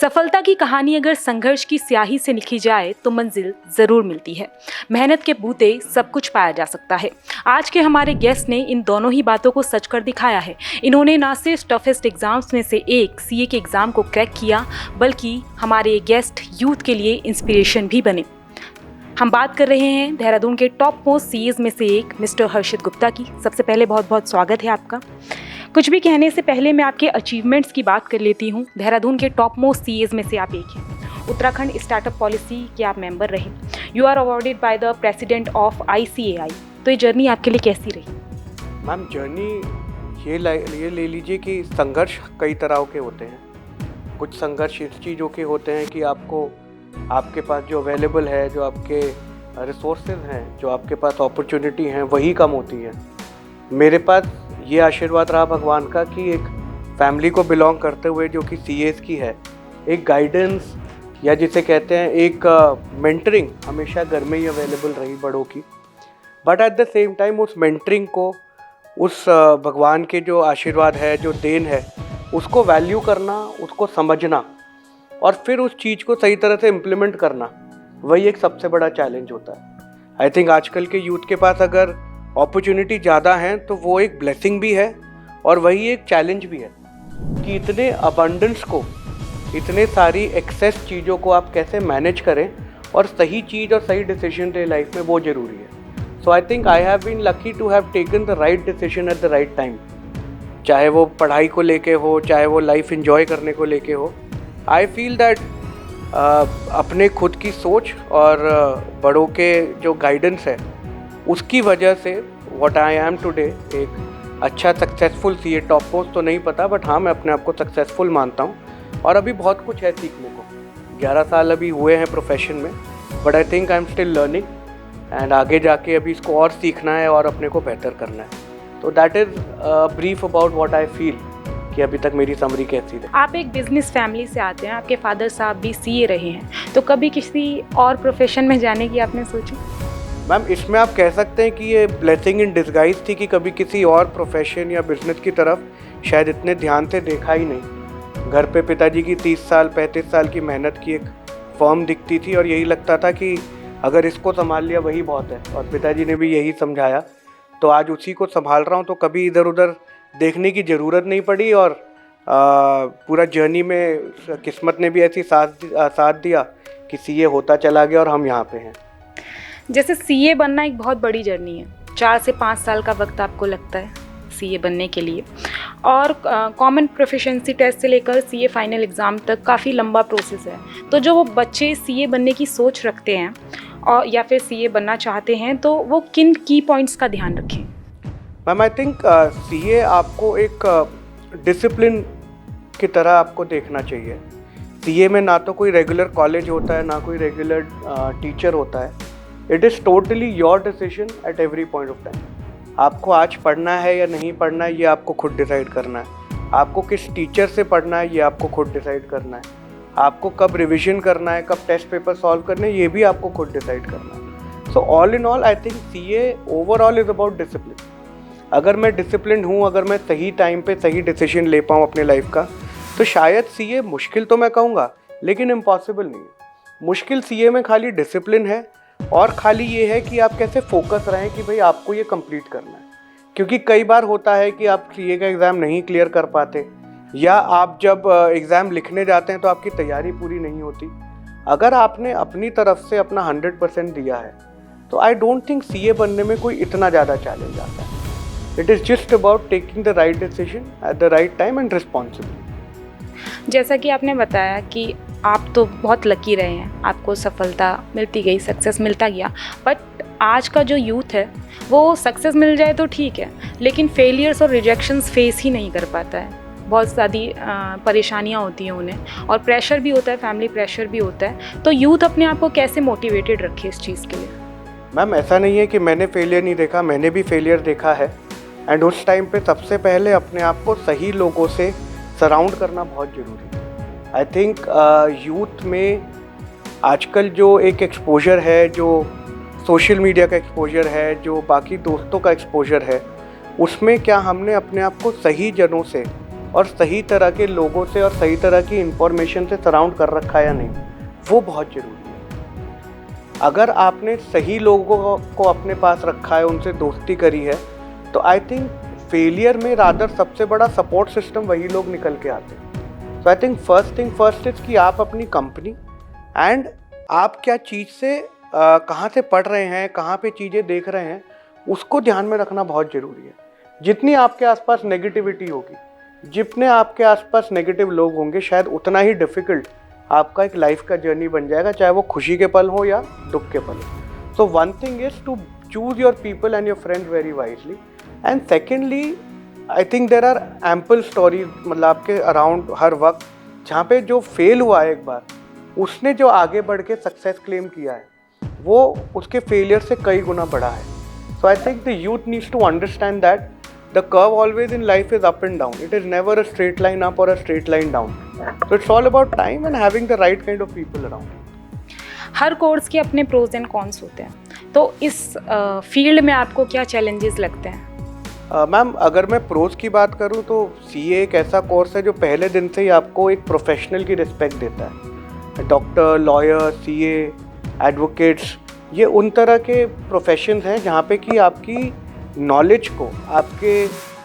सफलता की कहानी अगर संघर्ष की स्याही से लिखी जाए तो मंजिल ज़रूर मिलती है। मेहनत के बूते सब कुछ पाया जा सकता है। आज के हमारे गेस्ट ने इन दोनों ही बातों को सच कर दिखाया है। इन्होंने ना सिर्फ टफेस्ट एग्जाम्स में से एक सीए के एग्ज़ाम को क्रैक किया, बल्कि हमारे ये गेस्ट यूथ के लिए इंस्पिरेशन भी बने। हम बात कर रहे हैं देहरादून के टॉप मोस्ट सीएज में से एक मिस्टर हर्षित गुप्ता की। सबसे पहले बहुत बहुत स्वागत है आपका। कुछ भी कहने से पहले मैं आपके अचीवमेंट्स की बात कर लेती हूँ। देहरादून के टॉप मोस्ट सीएज में से आप एक हैं। उत्तराखंड स्टार्टअप पॉलिसी के आप मेंबर रहे। You are awarded by the president of ICAI। तो ये जर्नी आपके लिए कैसी रही? मैम, जर्नी ये ले लीजिए कि संघर्ष कई तरह के होते हैं। कुछ संघर्ष इस चीज़ों के होते हैं कि आपके पास जो अवेलेबल है, जो आपके रिसोर्सेज हैं, जो आपके पास अपॉर्चुनिटी हैं, वही कम होती है। मेरे पास ये आशीर्वाद रहा भगवान का कि एक फैमिली को बिलोंग करते हुए, जो कि सीएस की है, एक गाइडेंस या जिसे कहते हैं एक मेंटरिंग हमेशा घर में ही अवेलेबल रही बड़ों की। But at the same time उस मेंटरिंग को, उस भगवान के जो आशीर्वाद है, जो देन है, उसको वैल्यू करना, उसको समझना और फिर उस चीज़ को सही तरह से इम्प्लीमेंट करना, वही एक सबसे बड़ा चैलेंज होता है। आई थिंक आजकल के यूथ के पास अगर अपॉर्चुनिटी ज़्यादा हैं तो वो एक ब्लेसिंग भी है और वही एक चैलेंज भी है कि इतने अबंडेंस को, इतने सारी एक्सेस चीज़ों को आप कैसे मैनेज करें और सही चीज़ और सही डिसीजन ले लाइफ में, वो ज़रूरी है। So I think I have been lucky to have taken the right decision at the right time. चाहे वो पढ़ाई को लेके हो, चाहे वो लाइफ एंजॉय करने को लेके हो। आई फील दैट अपने खुद की सोच और बड़ों के जो गाइडेंस है, उसकी वजह से व्हाट आई एम टुडे, एक अच्छा सक्सेसफुल सीए। टॉप पोस्ट तो नहीं पता, बट हाँ, मैं अपने आप को सक्सेसफुल मानता हूँ और अभी बहुत कुछ है सीखने को। 11 साल अभी हुए हैं प्रोफेशन में, but I think I am still learning and आगे जाके अभी इसको और सीखना है और अपने को बेहतर करना है। तो that is brief about what I feel कि अभी तक मेरी समरी कैसी रही। आप एक बिजनेस फैमिली से आते हैं, आपके फादर साहब भी सीए रहे हैं, तो कभी किसी और प्रोफेशन में जाने की आपने सोची? मैम, इसमें आप कह सकते हैं कि ये ब्लेसिंग इन डिस्गाइज थी कि कभी किसी और प्रोफेशन या बिजनेस की तरफ शायद इतने ध्यान से देखा ही नहीं। घर पे पिताजी की 30 साल 35 साल की मेहनत की एक फर्म दिखती थी और यही लगता था कि अगर इसको संभाल लिया वही बहुत है, और पिताजी ने भी यही समझाया। तो आज उसी को संभाल रहा हूँ, तो कभी इधर उधर देखने की ज़रूरत नहीं पड़ी और पूरा जर्नी में किस्मत ने भी ऐसी साथ दिया कि सीए होता चला गया और हम यहाँ पे हैं। जैसे सीए बनना एक बहुत बड़ी जर्नी है, 4 से 5 साल का वक्त आपको लगता है सीए बनने के लिए, और कॉमन प्रोफिशिएंसी टेस्ट से लेकर सीए फाइनल एग्ज़ाम तक काफ़ी लंबा प्रोसेस है। तो जो वो बच्चे सीए बनने की सोच रखते हैं और या फिर सीए बनना चाहते हैं, तो वो किन की पॉइंट्स का ध्यान रखें? मैम, आई थिंक सीए आपको एक डिसिप्लिन की तरह आपको देखना चाहिए। सीए में ना तो कोई रेगुलर कॉलेज होता है, ना कोई रेगुलर टीचर होता है। It is totally your decision at every point of time. आपको आज पढ़ना है या नहीं पढ़ना है, ये आपको खुद डिसाइड करना है। आपको किस टीचर से पढ़ना है, ये आपको खुद डिसाइड करना है। आपको कब रिवीजन करना है, कब टेस्ट पेपर सॉल्व करने हैं, ये भी आपको खुद डिसाइड करना है। So all in all I think CA overall is about discipline. अगर मैं डिसिप्लिन हूँ, अगर मैं सही टाइम पे सही डिसीजन ले पाऊँ अपने लाइफ का, तो शायद सीए मुश्किल तो मैं कहूँगा, लेकिन इम्पॉसिबल नहीं है। मुश्किल सीए में खाली डिसिप्लिन है और खाली ये है कि आप कैसे फोकस रहें कि भाई आपको ये कंप्लीट करना है। क्योंकि कई बार होता है कि आप सीए का एग्ज़ाम नहीं क्लियर कर पाते, या आप जब एग्ज़ाम लिखने जाते हैं तो आपकी तैयारी पूरी नहीं होती। अगर आपने अपनी तरफ से अपना 100% दिया है, तो आई डोंट थिंक सीए बनने में कोई इतना ज़्यादा चैलेंज आता है। It is just about taking the right decision at the right time and responsibly. जैसा कि आपने बताया कि आप तो बहुत लकी रहे हैं, आपको सफलता मिलती गई, सक्सेस मिलता गया, बट आज का जो यूथ है वो सक्सेस मिल जाए तो ठीक है, लेकिन फेलियर्स और रिजेक्शंस फेस ही नहीं कर पाता है। बहुत सारी परेशानियां होती हैं उन्हें, और प्रेशर भी होता है, फैमिली प्रेशर भी होता है। तो यूथ अपने आप को कैसे मोटिवेटेड रखे इस चीज़ के लिए? मैम, ऐसा नहीं है कि मैंने फेलियर नहीं देखा, मैंने भी फेलियर देखा है। एंड उस टाइम पे सबसे पहले अपने आप को सही लोगों से सराउंड करना बहुत ज़रूरी है। आई थिंक यूथ में आजकल जो एक एक्सपोजर है, जो सोशल मीडिया का एक्सपोजर है, जो बाकी दोस्तों का एक्सपोजर है, उसमें क्या हमने अपने आप को सही जनों से, और सही तरह के लोगों से और सही तरह की इंफॉर्मेशन से सराउंड कर रखा है या नहीं, वो बहुत ज़रूरी है। अगर आपने सही लोगों को अपने पास रखा है, उनसे दोस्ती करी है, तो आई थिंक फेलियर में रादर सबसे बड़ा सपोर्ट सिस्टम वही लोग निकल के आते हैं। So I think first thing first is कि आप अपनी कंपनी एंड आप क्या चीज़ से कहाँ से पढ़ रहे हैं, कहाँ पे चीज़ें देख रहे हैं, उसको ध्यान में रखना बहुत ज़रूरी है। जितनी आपके आसपास नेगेटिविटी होगी, जितने आपके आसपास नेगेटिव लोग होंगे, शायद उतना ही डिफ़िकल्ट आपका एक लाइफ का जर्नी बन जाएगा, चाहे वो खुशी के पल हो या दुख के पल हो। So one thing is to choose your people and your friends very wisely. And secondly I think there are ample stories, मतलब आपके अराउंड हर वक्त, जहाँ पे जो फेल हुआ है एक बार, उसने जो आगे बढ़ के सक्सेस क्लेम किया है, वो उसके फेलियर से कई गुना बड़ा है। So I think the youth needs to understand that the curve always in life is up and down. It is never a straight line up or a straight line down. So it's all about time and having the right kind of people around. Her course के अपने pros and cons होते हैं, तो इस field में आपको क्या challenges लगते हैं? मैम, अगर मैं प्रोज की बात करूं तो सीए एक ऐसा कोर्स है जो पहले दिन से ही आपको एक प्रोफेशनल की रिस्पेक्ट देता है। डॉक्टर, लॉयर, सीए, एडवोकेट्स, ये उन तरह के प्रोफेशंस हैं जहाँ पे कि आपकी नॉलेज को, आपके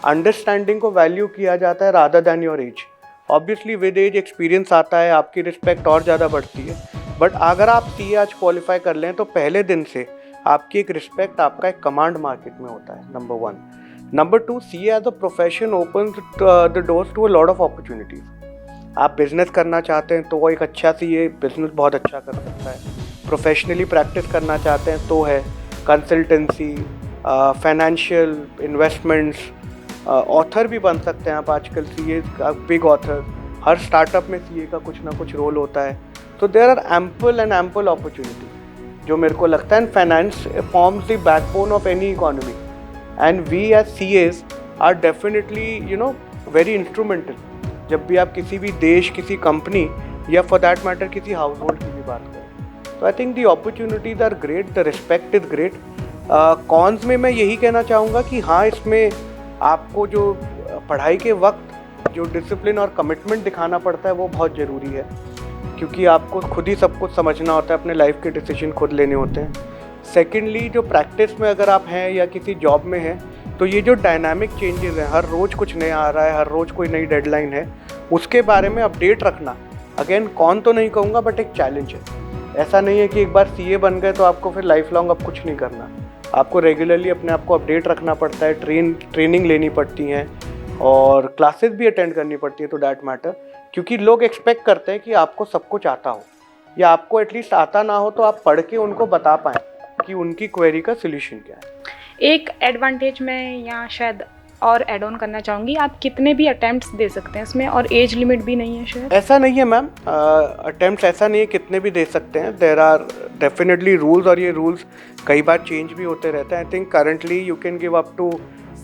अंडरस्टैंडिंग को वैल्यू किया जाता है rather than your age. Obviously with age experience आता है, आपकी रिस्पेक्ट और ज़्यादा बढ़ती है। बट अगर आप सीए आज क्वालिफाई कर लें तो पहले दिन से आपकी एक रिस्पेक्ट, आपका एक कमांड मार्केट में होता है, number 1। Number 2, CA as a profession open the doors to a lot of opportunities. आप बिजनेस करना चाहते हैं तो वो एक अच्छा सीए बिजनेस बहुत अच्छा कर सकता है। प्रोफेशनली प्रैक्टिस करना चाहते हैं तो है कंसल्टेंसी, फाइनेंशियल, इन्वेस्टमेंट्स, ऑथर भी बन सकते हैं आप आजकल, सीए का बिग ऑथर। हर स्टार्टअप में सीए का कुछ ना कुछ रोल होता है। तो देयर आर एम्पल अपॉर्चुनिटी, जो मेरे को लगता है finance forms the backbone of any economy, and we as CS are definitely very instrumental जब भी आप किसी भी देश, किसी कंपनी या फॉर दैट मैटर किसी हाउस होल्ड की भी बात करें। तो I think the opportunities are great, the respect is great. Cons में मैं यही कहना चाहूँगा कि हाँ, इसमें आपको जो पढ़ाई के वक्त जो डिसिप्लिन और कमिटमेंट दिखाना पड़ता है वो बहुत ज़रूरी है, क्योंकि आपको खुद ही सब कुछ समझना होता है, अपने लाइफ के डिसीजन खुद लेने होते हैं। सेकेंडली, जो प्रैक्टिस में अगर आप हैं या किसी जॉब में हैं, तो ये जो डायनामिक चेंजेस हैं, हर रोज़ कुछ नया आ रहा है, हर रोज़ कोई नई डेडलाइन है, उसके बारे में अपडेट रखना, अगेन कौन तो नहीं कहूँगा बट एक चैलेंज है। ऐसा नहीं है कि एक बार सीए बन गए तो आपको फिर लाइफ लॉन्ग अब कुछ नहीं करना। आपको रेगुलरली अपने आप को अपडेट रखना पड़ता है, ट्रेनिंग लेनी पड़ती हैं और क्लासेस भी अटेंड करनी पड़ती है टू दैट मैटर, क्योंकि लोग एक्सपेक्ट करते हैं कि आपको सब कुछ आता हो, या आपको एटलीस्ट आता ना हो तो आप पढ़ के उनको बता पाएँ कि उनकी क्वेरी का सोल्यूशन क्या है। एक एडवांटेज मैं यहाँ शायद और एड ऑन करना चाहूँगी, आप कितने भी अटेम्प्ट्स दे सकते हैं इसमें, और एज लिमिट भी नहीं है शायद। ऐसा नहीं है मैम, अटेम्प्ट्स ऐसा नहीं है, कितने भी दे सकते हैं। देयर आर डेफिनेटली रूल्स, और ये रूल्स कई बार चेंज भी होते रहते हैं। I think currently you can give up to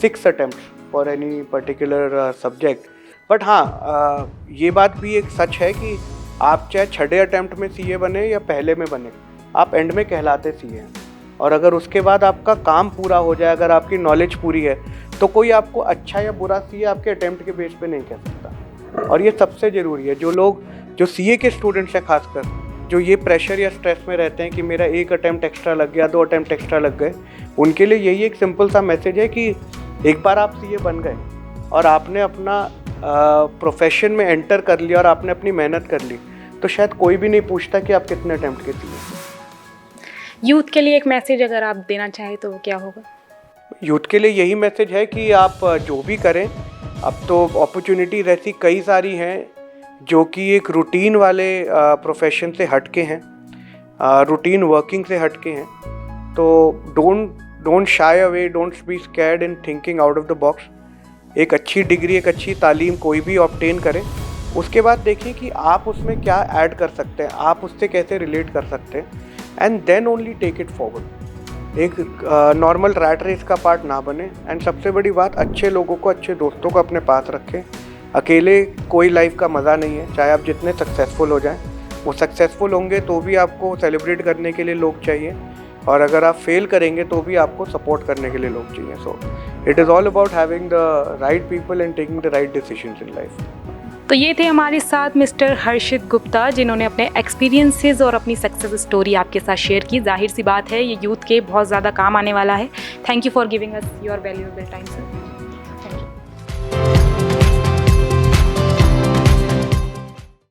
6 attempts for any particular subject. But हाँ, ये बात भी एक सच है कि आप चाहे 6 अटेम्प्ट में सीए बने या पहले में बने, आप एंड में कहलाते सीए हैं। और अगर उसके बाद आपका काम पूरा हो जाए, अगर आपकी नॉलेज पूरी है, तो कोई आपको अच्छा या बुरा सीए आपके अटेम्प्ट के बेस पे नहीं कह सकता। और ये सबसे ज़रूरी है। जो लोग जो सीए के स्टूडेंट्स हैं, खासकर जो ये प्रेशर या स्ट्रेस में रहते हैं कि मेरा 1 अटेम्प्ट एक्स्ट्रा लग गया, 2 अटेम्प्ट एक्स्ट्रा लग गए, उनके लिए यही एक सिंपल सा मैसेज है कि एक बार आप सीए बन गए और आपने अपना प्रोफेशन में एंटर कर लिया और आपने अपनी मेहनत कर ली, तो शायद कोई भी नहीं पूछता कि आप कितने अटेम्प्ट के सीए। यूथ के लिए एक मैसेज अगर आप देना चाहें तो क्या होगा? यूथ के लिए यही मैसेज है कि आप जो भी करें, अब तो अपॉर्चुनिटीज़ ऐसी कई सारी हैं जो कि एक रूटीन वाले प्रोफेशन से हटके हैं, रूटीन वर्किंग से हटके हैं। तो don't shy away, don't be scared in thinking out of the box. एक अच्छी डिग्री, एक अच्छी तालीम कोई भी ऑब्टेन करें, उसके बाद देखिए कि आप उसमें क्या ऐड कर सकते हैं, आप उससे कैसे रिलेट कर सकते हैं, and then only take it forward. एक नॉर्मल रैट रेस का पार्ट ना बने। एंड सबसे बड़ी बात, अच्छे लोगों को, अच्छे दोस्तों को अपने पास रखें। अकेले कोई लाइफ का मज़ा नहीं है, चाहे आप जितने सक्सेसफुल हो जाएं। वो सक्सेसफुल होंगे तो भी आपको सेलिब्रेट करने के लिए लोग चाहिए, और अगर आप फेल करेंगे तो भी आपको सपोर्ट करने के लिए लोग चाहिए। सो It is all about having the right people and taking the right decisions in life. तो ये थे हमारे साथ मिस्टर हर्षित गुप्ता, जिन्होंने अपने एक्सपीरियंसेस और अपनी सक्सेस स्टोरी आपके साथ शेयर की। जाहिर सी बात है ये यूथ के बहुत ज़्यादा काम आने वाला है। Thank you for giving us your valuable time sir.